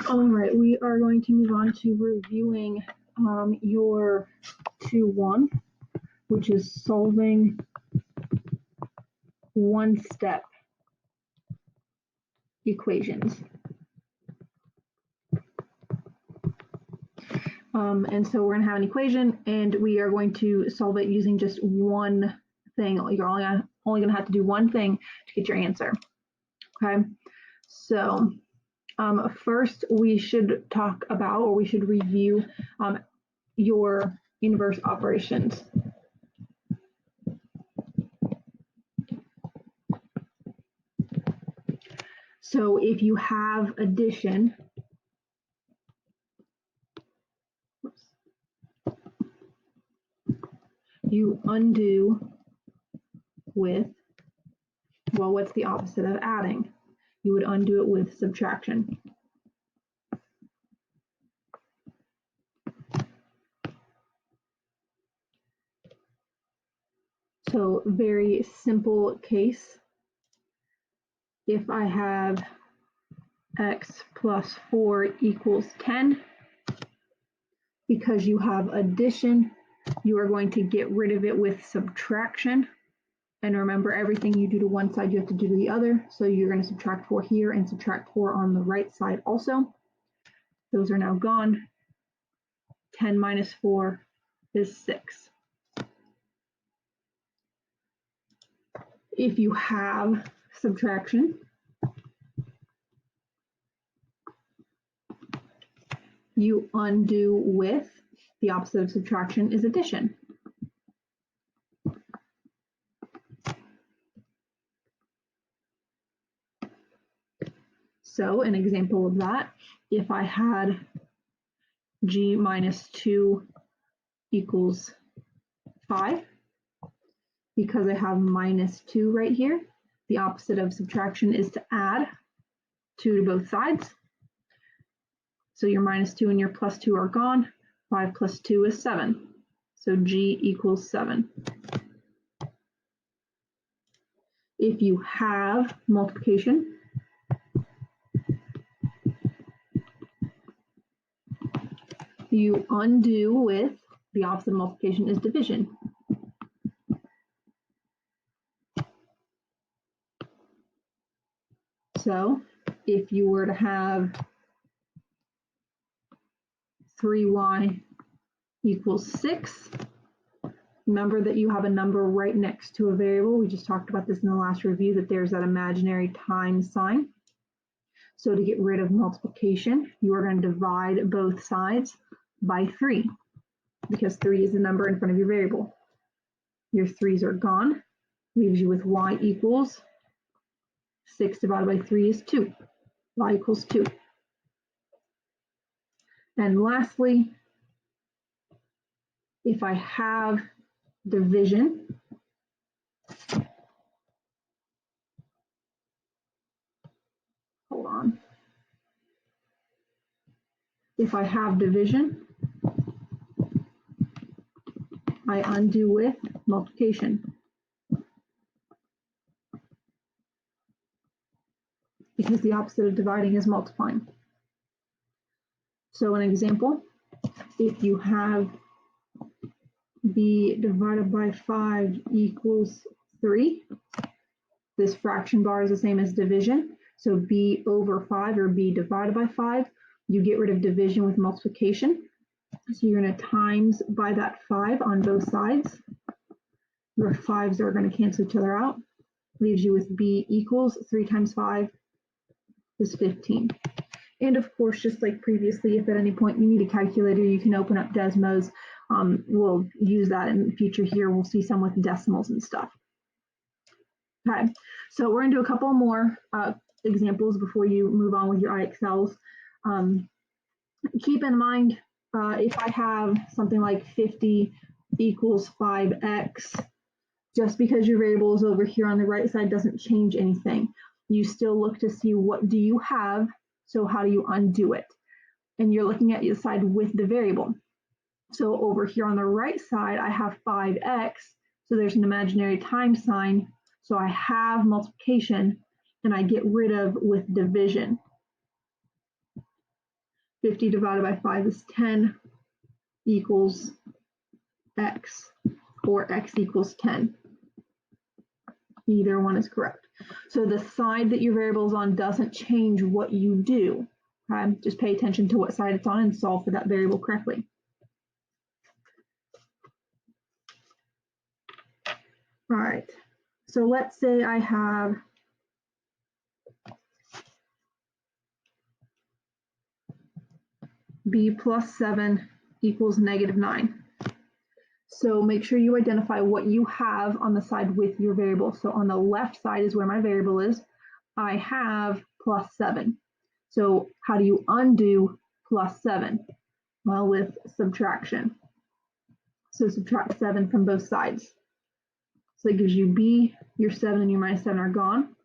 All right, we are going to move on to reviewing your 2-1, which is solving one-step equations. And so we're going to have an equation, and we are going to solve it using just one thing. You're only going to have to do one thing to get your answer. Okay, so first we should talk about, or we should review your inverse operations. So if you have addition, you undo with, well, what's the opposite of adding? You would undo it with subtraction. So very simple case. If I have x plus 4 equals 10, because you have addition, you are going to get rid of it with subtraction. And remember, everything you do to one side, you have to do to the other. So you're going to subtract 4 here and subtract 4 on the right side also. Those are now gone. 10 minus 4 is 6. If you have subtraction, you undo with, the opposite of subtraction is addition. So an example of that, if I had g minus 2 equals 5, because I have minus 2 right here, the opposite of subtraction is to add 2 to both sides. So your minus 2 and your plus 2 are gone. 5 plus 2 is 7. So g equals 7. If you have multiplication, you undo with, the opposite of multiplication is division. So if you were to have 3y equals 6, remember that you have a number right next to a variable. We just talked about this in the last review, that there's that imaginary times sign. So to get rid of multiplication, you are going to divide both sides by 3, because 3 is the number in front of your variable. Your 3's are gone, leaves you with y equals 6 divided by 3 is 2. Y equals 2. And lastly, if I have division, hold on. If I have division, I undo with multiplication, because the opposite of dividing is multiplying. So an example, if you have b divided by 5 equals 3, this fraction bar is the same as division. So b over 5, or b divided by 5, you get rid of division with multiplication. So you're going to times by that 5 on both sides. Your 5's are going to cancel each other out. Leaves you with b equals 3 times 5 is 15. And of course, just like previously, if at any point you need a calculator, you can open up Desmos. We'll use that in the future here. We'll see some with decimals and stuff. Okay, so we're going to do a couple more examples before you move on with your IXLs. Keep in mind, if I have something like 50 equals 5x, just because your variable is over here on the right side doesn't change anything. You still look to see what do you have, so how do you undo it? And you're looking at the side with the variable. So over here on the right side, I have 5x, so there's an imaginary times sign, so I have multiplication, and I get rid of with division. 50 divided by 5 is 10 equals x, or x equals 10. Either one is correct. So the side that your variable is on doesn't change what you do. Okay? Just pay attention to what side it's on and solve for that variable correctly. All right, so let's say I have b plus 7 equals negative 9. So make sure you identify what you have on the side with your variable. So on the left side is where my variable is. I have plus 7. So how do you undo plus 7? Well, with subtraction. So subtract 7 from both sides. So that gives you b, your 7 and your minus 7 are gone.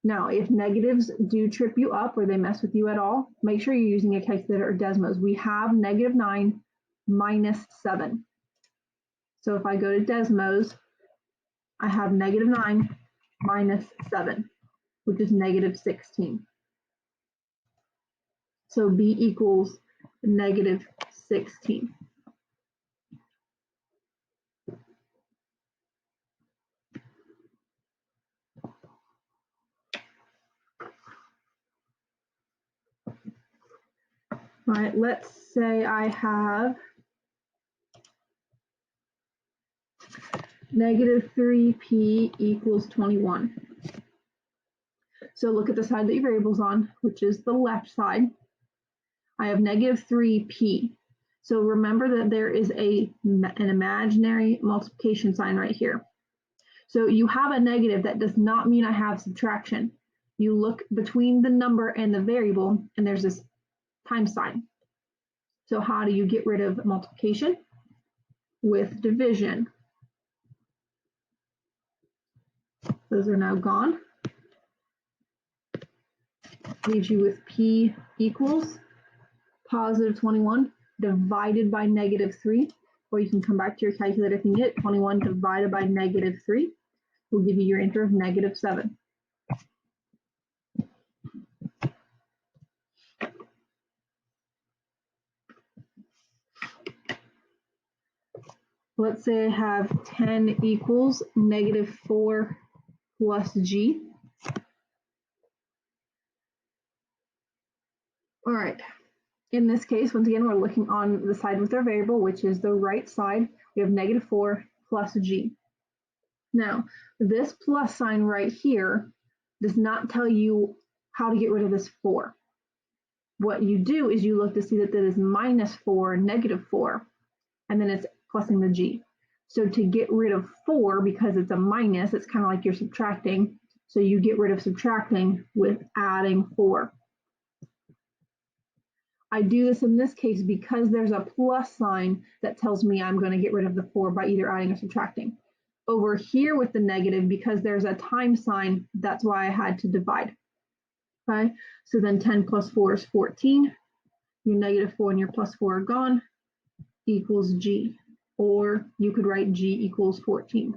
Now, if negatives do trip you up or they mess with you at all, make sure you're using a calculator or Desmos. We have negative 9 minus 7. So if I go to Desmos, I have negative 9 minus 7, which is negative 16. So b equals negative 16. All right, let's say I have negative 3p equals 21. So look at the side that your variable's on, which is the left side. I have negative 3p. So remember that there is an imaginary multiplication sign right here. So you have a negative. That does not mean I have subtraction. You look between the number and the variable, and there's this times sign. So how do you get rid of multiplication? With division. Those are now gone. Leaves you with p equals positive 21 divided by negative 3. Or you can come back to your calculator if you need it. 21 divided by negative 3 will give you your answer of negative 7. Let's say I have 10 equals negative 4 plus g. All right, in this case, once again, we're looking on the side with our variable, which is the right side. We have negative 4 plus g. Now, this plus sign right here does not tell you how to get rid of this 4. What you do is you look to see that that is minus 4, negative 4, and then it's plusing the g. So to get rid of 4, because it's a minus, it's kind of like you're subtracting. So you get rid of subtracting with adding 4. I do this in this case because there's a plus sign that tells me I'm going to get rid of the 4 by either adding or subtracting. Over here with the negative, because there's a times sign, that's why I had to divide. Okay, so then 10 plus 4 is 14. Your negative 4 and your plus 4 are gone, equals g. Or you could write g equals 14.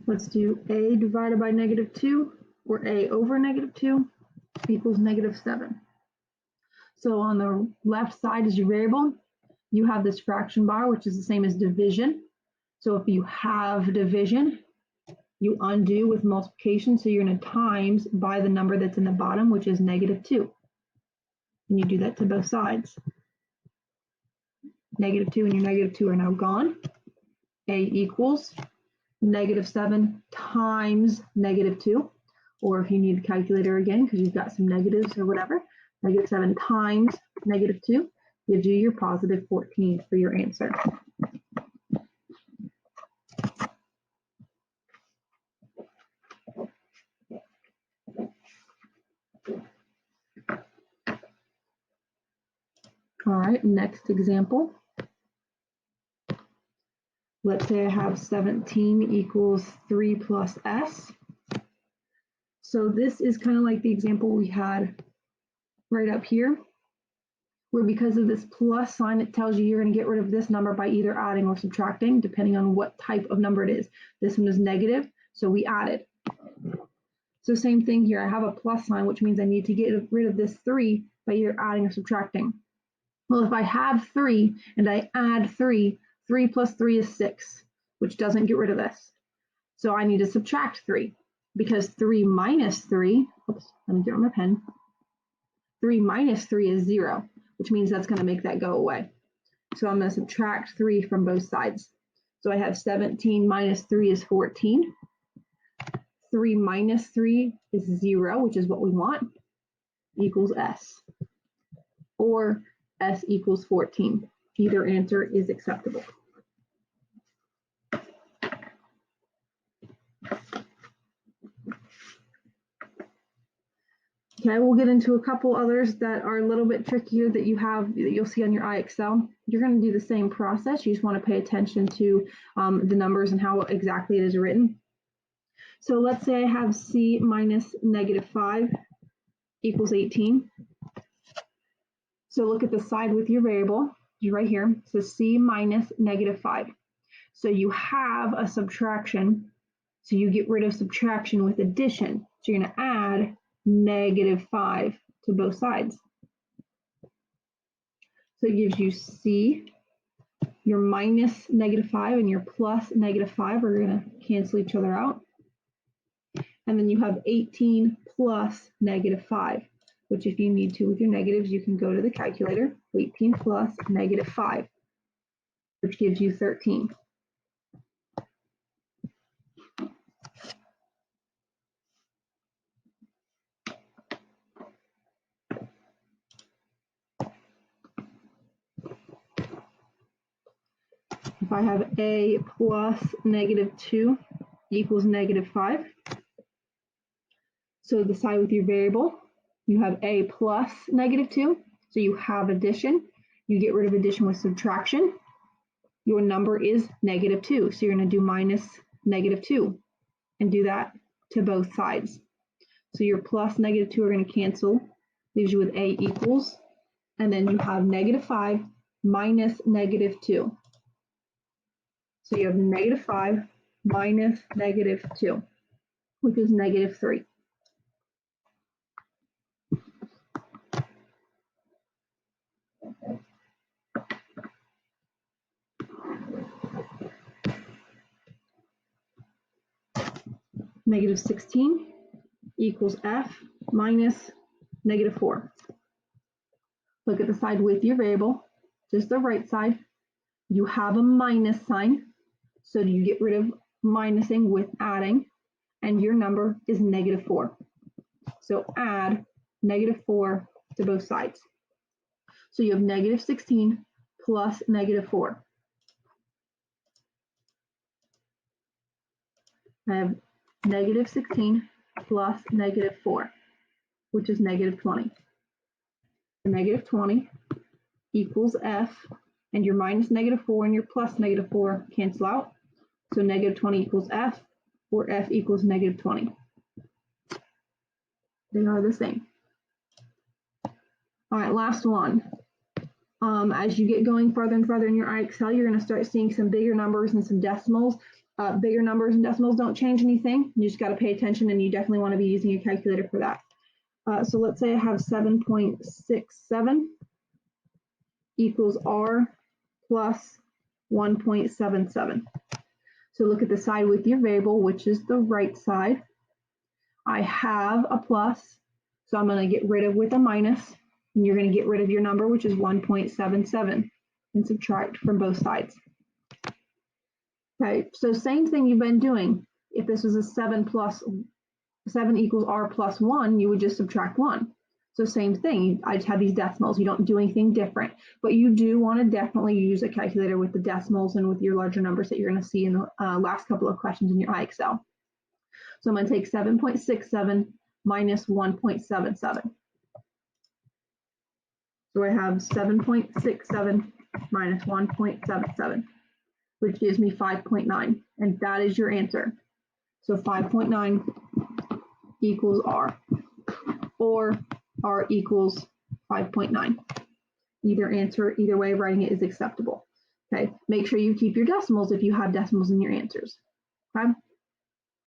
Let's do a divided by negative 2, or a over negative 2 equals negative 7. So on the left side is your variable. You have this fraction bar, which is the same as division. So if you have division, you undo with multiplication. So you're going to times by the number that's in the bottom, which is negative 2. And you do that to both sides. Negative 2 and your negative 2 are now gone. A equals negative 7 times negative 2. Or if you need a calculator again, because you've got some negatives or whatever, negative 7 times negative 2 gives you your positive 14 for your answer. All right, next example. Let's say I have 17 equals 3 plus s. So this is kind of like the example we had right up here. where because of this plus sign, it tells you you're going to get rid of this number by either adding or subtracting, depending on what type of number it is. This one is negative, so we added. So same thing here, I have a plus sign, which means I need to get rid of this 3 by either adding or subtracting. Well, if I have 3 and I add 3, 3 plus 3 is 6, which doesn't get rid of this. So I need to subtract 3, because 3 minus 3, oops, let me get my pen. 3 minus 3 is 0, which means that's going to make that go away. So I'm going to subtract 3 from both sides. So I have 17 minus 3 is 14. 3 minus 3 is 0, which is what we want, equals S. Or S equals 14. Either answer is acceptable. Okay, we'll get into a couple others that are a little bit trickier that you'll see on your IXL. You're going to do the same process. You just want to pay attention to the numbers and how exactly it is written. So let's say I have C minus -5 equals 18. So look at the side with your variable, right here. So C minus -5. So you have a subtraction. So you get rid of subtraction with addition. So you're going to add -5 to both sides. So it gives you C, your minus -5 and your plus -5 are going to cancel each other out. And then you have 18 plus -5, which if you need to with your negatives, you can go to the calculator. 18 plus -5, which gives you 13. If I have A plus -2 equals -5. So the side with your variable, you have A plus -2. So you have addition. You get rid of addition with subtraction. Your number is -2. So you're going to do minus -2 and do that to both sides. So your plus -2 are going to cancel, leaves you with A equals, and then you have -5 minus -2. So you have -5 minus -2, which is -3. -16 equals F minus -4. Look at the side with your variable, just the right side. You have a minus sign, so you get rid of minusing with adding, and your number is -4. So add -4 to both sides. So you have -16 plus -4. I have -16 plus -4, which is -20. -20 equals F, and your minus -4 and your plus -4 cancel out. So -20 equals F, or F equals -20. They are the same. All right, last one. As you get going further and further in your IXL, you're going to start seeing some bigger numbers and some decimals. Bigger numbers and decimals don't change anything. You just got to pay attention, and you definitely want to be using a calculator for that. So let's say I have 7.67 equals R plus 1.77. So look at the side with your variable, which is the right side. I have a plus, so I'm going to get rid of with a minus, and you're going to get rid of your number, which is 1.77, and subtract from both sides. Okay, so same thing you've been doing. If this was a 7 equals R plus 1, you would just subtract 1. So same thing, I just have these decimals. You don't do anything different, but you do want to definitely use a calculator with the decimals and with your larger numbers that you're going to see in the last couple of questions in your IXL. So I'm going to take 7.67 minus 1.77. So I have 7.67 minus 1.77, which gives me 5.9, and that is your answer. So 5.9 equals R, or R equals 5.9. either way of writing it is acceptable. Okay, make sure you keep your decimals if you have decimals in your answers. Okay.